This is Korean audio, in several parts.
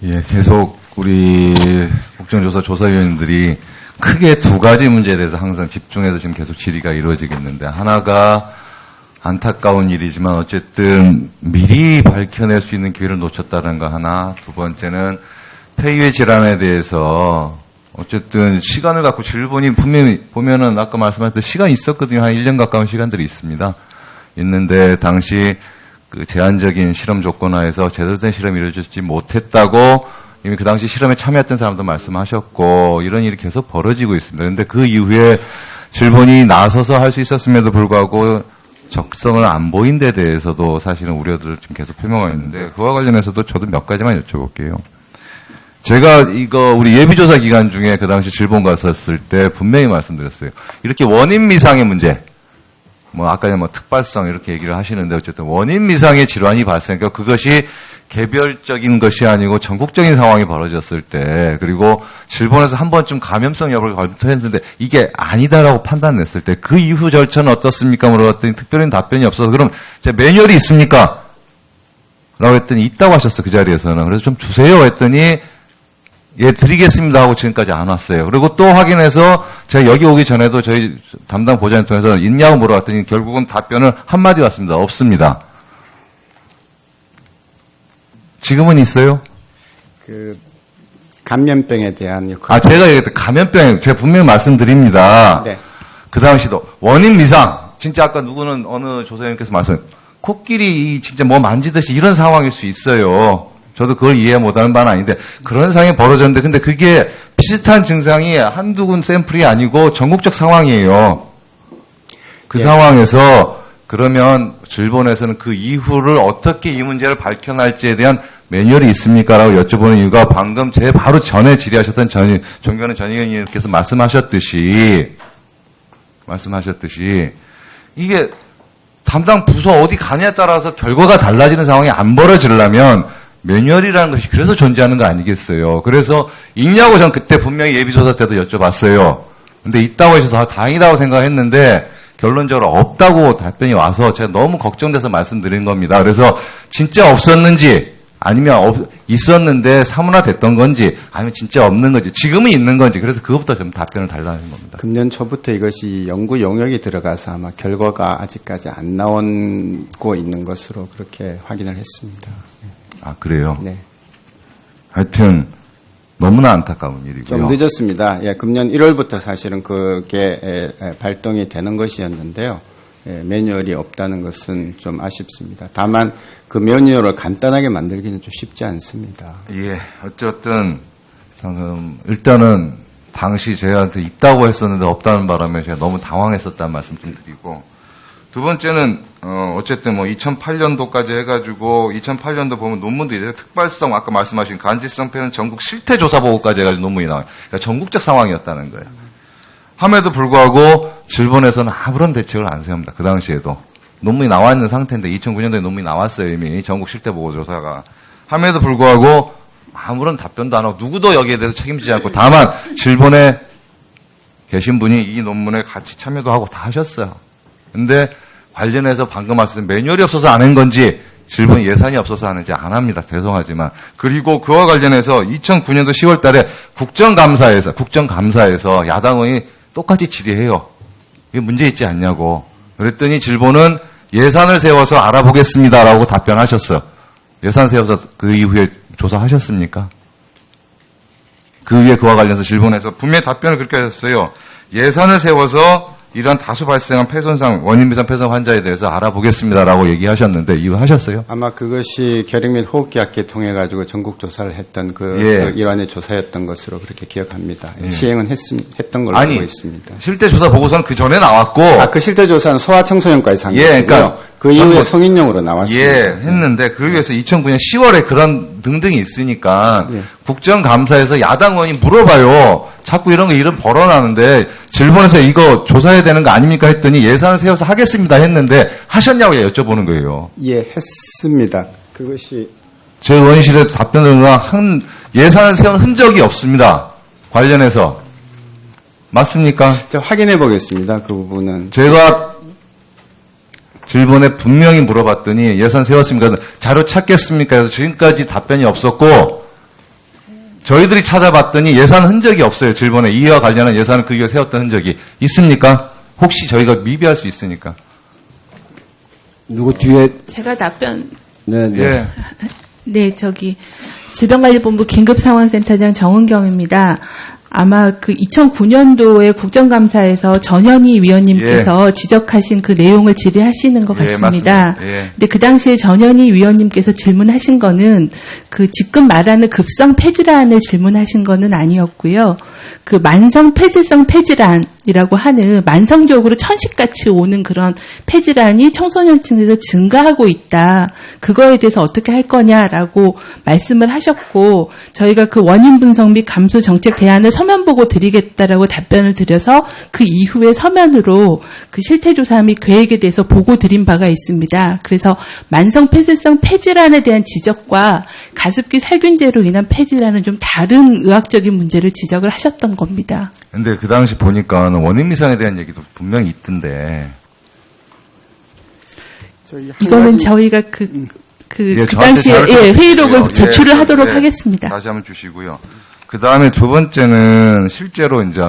예, 계속 우리 국정조사 조사위원들이 크게 두 가지 문제에 대해서 항상 집중해서 지금 계속 질의가 이루어지겠는데, 하나가 안타까운 일이지만 어쨌든 미리 밝혀낼 수 있는 기회를 놓쳤다는 거 하나, 두 번째는 폐위의 질환에 대해서 어쨌든 시간을 갖고 질본이 분명히 보면은 아까 말씀하셨던 시간이 있었거든요. 한 1년 가까운 시간들이 있습니다. 있는데 당시 그 제한적인 실험 조건하에서 제대로 된 실험이 이루어지지 못했다고 이미 그 당시 실험에 참여했던 사람도 말씀하셨고, 이런 일이 계속 벌어지고 있습니다. 그런데 그 이후에 질본이 나서서 할 수 있었음에도 불구하고 적성을 안 보인 데 대해서도 사실은 우려들을 지금 계속 표명하고 있는데, 그와 관련해서도 저도 몇 가지만 여쭤볼게요. 제가 이거 우리 예비조사 기간 중에 그 당시 질본 갔었을 때 분명히 말씀드렸어요. 이렇게 원인 미상의 문제, 뭐 아까 뭐 특발성 이렇게 얘기를 하시는데, 어쨌든 원인 미상의 질환이 발생하니까 그것이 개별적인 것이 아니고 전국적인 상황이 벌어졌을 때, 그리고 질본에서 한 번쯤 감염성 여부를 검토했는데 이게 아니다라고 판단냈을 때 그 이후 절차는 어떻습니까? 물어봤더니 특별한 답변이 없어서, 그럼 제 매뉴얼이 있습니까? 라고 했더니 있다고 하셨어, 그 자리에서는. 그래서 좀 주세요 했더니 예, 드리겠습니다 하고 지금까지 안 왔어요. 그리고 또 확인해서 제가 여기 오기 전에도 저희 담당 보좌관 통해서 있냐고 물어봤더니 결국은 답변을 한마디 왔습니다. 없습니다. 지금은 있어요? 그 감염병에 대한 제가 얘기했던 감염병, 제가 분명히 말씀드립니다. 네. 그 당시도 원인 미상, 진짜 아까 누구는 어느 조사위원께서 코끼리 진짜 뭐 만지듯이 이런 상황일 수 있어요. 저도 그걸 이해 못하는 바는 아닌데 그런 상황이 벌어졌는데, 근데 그게 비슷한 증상이 한두 군 샘플이 아니고 전국적 상황이에요. 그 상황에서 그러면 질본에서는 그 이후를 어떻게 이 문제를 밝혀낼지에 대한 매뉴얼이 있습니까? 라고 여쭤보는 이유가 방금 제 바로 전에 질의하셨던 존경하는 전 의원님께서 말씀하셨듯이 이게 담당 부서 어디 가냐에 따라서 결과가 달라지는 상황이 안 벌어지려면 매뉴얼이라는 것이 그래서 존재하는 거 아니겠어요. 그래서 있냐고 전 그때 분명히 예비조사 때도 여쭤봤어요. 근데 있다고 하셔서 다행이라고 생각했는데 결론적으로 없다고 답변이 와서 제가 너무 걱정돼서 말씀드린 겁니다. 그래서 진짜 없었는지 아니면 있었는데 사문화됐던 건지 아니면 진짜 없는 건지 지금은 있는 건지, 그래서 그것부터 좀 답변을 달라는 겁니다. 금년 초부터 이것이 연구 용역이 들어가서 아마 결과가 아직까지 안 나오고 있는 것으로 그렇게 확인을 했습니다. 아, 그래요? 네. 하여튼 너무나 안타까운 일이고요. 좀 늦었습니다. 예, 금년 1월부터 사실은 그게 발동이 되는 것이었는데요. 예, 매뉴얼이 없다는 것은 좀 아쉽습니다. 다만 그 매뉴얼을 간단하게 만들기는 좀 쉽지 않습니다. 예, 어쨌든 일단은 당시 저희한테 있다고 했었는데 없다는 바람에 제가 너무 당황했었다는 말씀 좀 드리고, 두 번째는 어쨌든 뭐 2008년도까지 해가지고 2008년도 보면 논문도 이래요. 특발성 아까 말씀하신 간지성 폐는 전국 실태 조사 보고까지 해가지고 논문이 나와요. 그러니까 전국적 상황이었다는 거예요. 함에도 불구하고 질본에서는 아무런 대책을 안 세웁니다. 그 당시에도 논문이 나와 있는 상태인데 2009년도에 논문이 나왔어요. 이미 전국 실태 보고 조사가. 함에도 불구하고 아무런 답변도 안 하고 누구도 여기에 대해서 책임지지 않고, 다만 질본에 계신 분이 이 논문에 같이 참여도 하고 다 하셨어요. 근데 관련해서 방금 말씀드린 매뉴얼이 없어서 안 한 건지 질본 예산이 없어서 하는지 안 합니다. 죄송하지만. 그리고 그와 관련해서 2009년도 10월 달에 국정감사에서 야당원이 똑같이 질의해요. 이게 문제 있지 않냐고. 그랬더니 질본은 예산을 세워서 알아보겠습니다라고 답변하셨어요. 예산 세워서 그 이후에 조사하셨습니까? 그 위에 그와 관련해서 질본에서 분명히 답변을 그렇게 하셨어요. 예산을 세워서 이러한 다수 발생한 폐손상, 원인 미상 폐손 환자에 대해서 알아보겠습니다라고 얘기하셨는데 이거 하셨어요? 아마 그것이 결핵 및 호흡기학계 통해 가지고 전국 조사를 했던 그 일환의 조사였던 것으로 그렇게 기억합니다. 시행은 했던 걸로 알고 있습니다. 실태 조사 보고서는 그 전에 나왔고, 그 실태 조사는 소아청소년과에서 한 거고요. 그러니까 그 이후에 성인용으로 나왔습니다. 했는데 그 위해서 2009년 10월에 그런 등등이 있으니까 국정감사에서 야당원이 물어봐요. 자꾸 이런 벌어나는데 질본에서 이거 조사해야 되는 거 아닙니까 했더니 예산을 세워서 하겠습니다 했는데 하셨냐고 여쭤보는 거예요. 예, 했습니다. 그것이 제 의원실에 답변을 예산을 세운 흔적이 없습니다. 관련해서. 맞습니까? 제가 확인해 보겠습니다. 그 부분은. 제가 질본에 분명히 물어봤더니 예산 세웠습니까? 자료 찾겠습니까? 해서 지금까지 답변이 없었고, 저희들이 찾아봤더니 예산 흔적이 없어요. 질본에 이와 관련한 예산을 그 이후에 세웠던 흔적이 있습니까? 혹시 저희가 미비할 수 있으니까. 누구 뒤에 제가 답변. 네. 예. 네, 질병관리본부 긴급상황센터장 정은경입니다. 아마 그 2009년도에 국정감사에서 전현희 위원님께서 지적하신 그 내용을 질의하시는 것 예, 같습니다. 맞습니다. 예. 근데 그 당시에 전현희 위원님께서 질문하신 거는 그 지금 말하는 급성 폐질환을 질문하신 거는 아니었고요. 그 만성 폐쇄성 폐질환이라고 하는 만성적으로 천식같이 오는 그런 폐질환이 청소년층에서 증가하고 있다. 그거에 대해서 어떻게 할 거냐라고 말씀을 하셨고 저희가 그 원인 분석 및 감소 정책 대안을 서면 보고 드리겠다라고 답변을 드려서 그 이후에 서면으로 그 실태조사 및 계획에 대해서 보고 드린 바가 있습니다. 그래서 만성 폐쇄성 폐질환에 대한 지적과 가습기 살균제로 인한 폐질환은 좀 다른 의학적인 문제를 지적을 하셨던 겁니다. 근데 그 당시 보니까 원인 미상에 대한 얘기도 분명히 있던데. 이거는 저희가 그 저한테 당시에 잘 회의록을 주시고요. 제출을 예, 하도록 예. 하겠습니다. 다시 한번 주시고요. 그 다음에 두 번째는 실제로 이제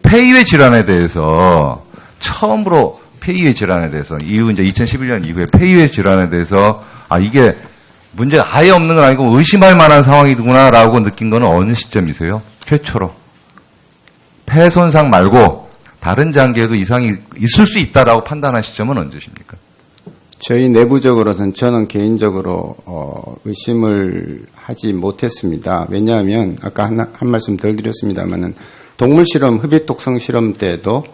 폐위의 질환에 대해서 처음으로 폐위의 질환에 대해서 이후 이제 2011년 이후에 폐위의 질환에 대해서 이게 문제가 아예 없는 건 아니고 의심할 만한 상황이구나라고 느낀 거는 어느 시점이세요? 최초로. 폐 손상 말고 다른 장기에도 이상이 있을 수 있다라고 판단한 시점은 언제십니까? 저희 내부적으로는 저는 개인적으로 의심을 하지 못했습니다. 왜냐하면 아까 한 말씀 덜 드렸습니다만은 동물 실험, 흡입 독성 실험 때도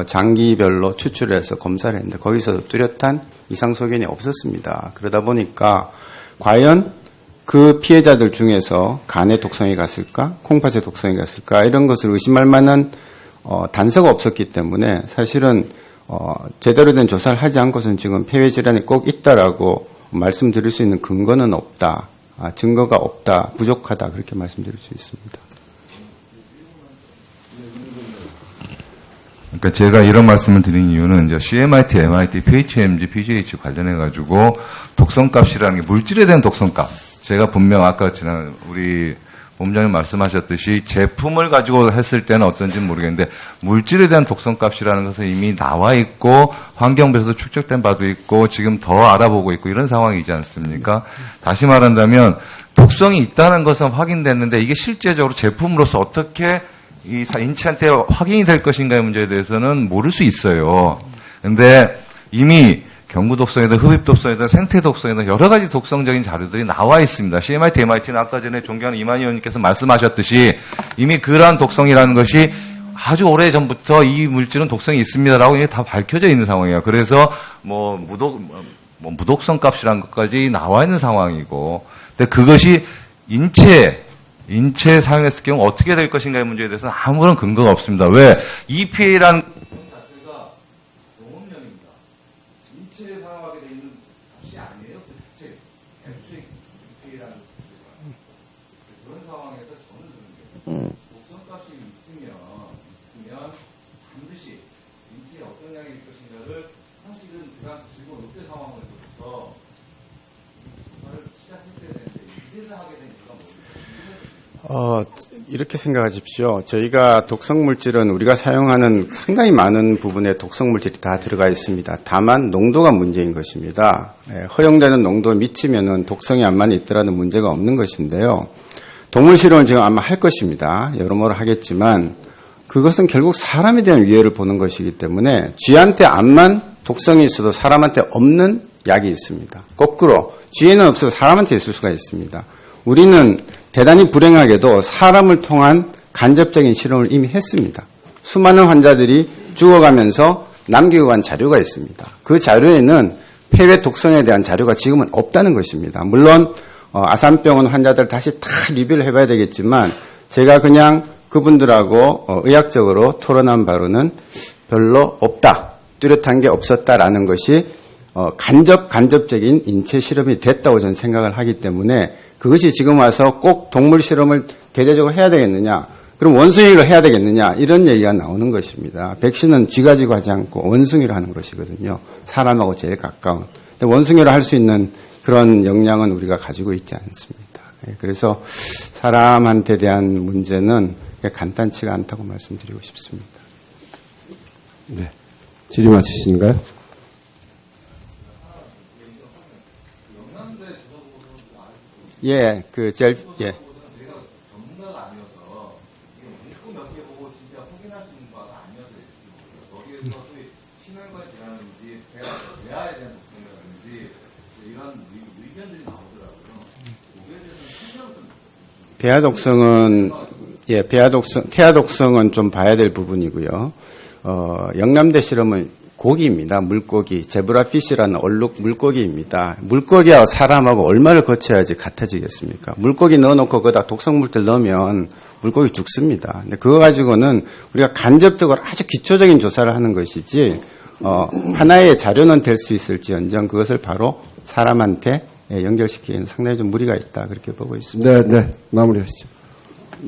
장기별로 추출해서 검사를 했는데 거기서도 뚜렷한 이상 소견이 없었습니다. 그러다 보니까 과연 그 피해자들 중에서 간에 독성이 갔을까, 콩팥에 독성이 갔을까 이런 것을 의심할 만한 단서가 없었기 때문에 사실은 제대로 된 조사를 하지 않고서는 지금 폐회 질환이 꼭 있다라고 말씀드릴 수 있는 근거는 없다, 증거가 없다, 부족하다 그렇게 말씀드릴 수 있습니다. 그러니까 제가 이런 말씀을 드린 이유는 이제 CMIT, MIT, PHMG, PGH 관련해 가지고 독성값이라는 게 물질에 대한 독성값. 제가 분명 아까 지난 우리 본부장님 말씀하셨듯이 제품을 가지고 했을 때는 어떤지 모르겠는데 물질에 대한 독성값이라는 것은 이미 나와 있고 환경부에서 축적된 바도 있고 지금 더 알아보고 있고 이런 상황이지 않습니까? 다시 말한다면 독성이 있다는 것은 확인됐는데 이게 실제적으로 제품으로서 어떻게 이 인체한테 확인이 될 것인가의 문제에 대해서는 모를 수 있어요. 근데 이미 경구 독성이든 흡입 독성이든 생태 독성이든 여러 가지 독성적인 자료들이 나와 있습니다. CMIT, MIT는 아까 전에 존경하는 이만희 의원님께서 말씀하셨듯이 이미 그러한 독성이라는 것이 아주 오래 전부터 이 물질은 독성이 있습니다라고 이게 다 밝혀져 있는 상황이에요. 그래서 무독성 값이라는 것까지 나와 있는 상황이고, 근데 그것이 인체에 사용했을 경우 어떻게 될 것인가의 문제에 대해서는 아무런 근거가 없습니다. 왜? EPA라는 자체가 농업령입니다. 인체에 사용하게 되어 있는 값이 아니에요. 그 자체. 애초에 EPA라는 자체가. 그런 상황에서 저는 그런 게 독성값이 있으면 반드시 인체에 어떤 양이 될 것인가를 사실은 그 당시 질병 롯데 상황으로부터 조사를 시작했어야 되는데 이제는 하게 된 이유가 뭐예요? 이렇게 생각하십시오. 저희가 독성물질은 우리가 사용하는 상당히 많은 부분에 독성물질이 다 들어가 있습니다. 다만 농도가 문제인 것입니다. 허용되는 농도에 미치면은 독성이 안 많이 있더라도 문제가 없는 것인데요. 동물 실험은 지금 아마 할 것입니다. 여러모로 하겠지만 그것은 결국 사람에 대한 위해를 보는 것이기 때문에 쥐한테 암만 독성이 있어도 사람한테 없는 약이 있습니다. 거꾸로 쥐에는 없어도 사람한테 있을 수가 있습니다. 우리는 대단히 불행하게도 사람을 통한 간접적인 실험을 이미 했습니다. 수많은 환자들이 죽어가면서 남기고 간 자료가 있습니다. 그 자료에는 폐회 독성에 대한 자료가 지금은 없다는 것입니다. 물론 아산병원 환자들 다시 다 리뷰를 해봐야 되겠지만 제가 그냥 그분들하고 의학적으로 토론한 바로는 별로 없다, 뚜렷한 게 없었다라는 것이 간접적인 인체 실험이 됐다고 저는 생각을 하기 때문에 그것이 지금 와서 꼭 동물 실험을 대대적으로 해야 되겠느냐, 그럼 원숭이로 해야 되겠느냐, 이런 얘기가 나오는 것입니다. 백신은 쥐 가지고 하지 않고 원숭이로 하는 것이거든요. 사람하고 제일 가까운. 근데 원숭이로 할 수 있는 그런 역량은 우리가 가지고 있지 않습니다. 그래서 사람한테 대한 문제는 간단치가 않다고 말씀드리고 싶습니다. 네. 질의 마치신가요? 예, 예. 태아독성은 좀 봐야 될 부분이고요. 영남대 실험은 고기입니다. 물고기. 제브라피시라는 얼룩 물고기입니다. 물고기하고 사람하고 얼마를 거쳐야지 같아지겠습니까? 물고기 넣어놓고 거기다 독성물질 넣으면 물고기 죽습니다. 근데 그거 가지고는 우리가 간접적으로 아주 기초적인 조사를 하는 것이지, 하나의 자료는 될 수 있을지언정 그것을 바로 사람한테 연결시키기에는 상당히 좀 무리가 있다. 그렇게 보고 있습니다. 네, 마무리하시죠.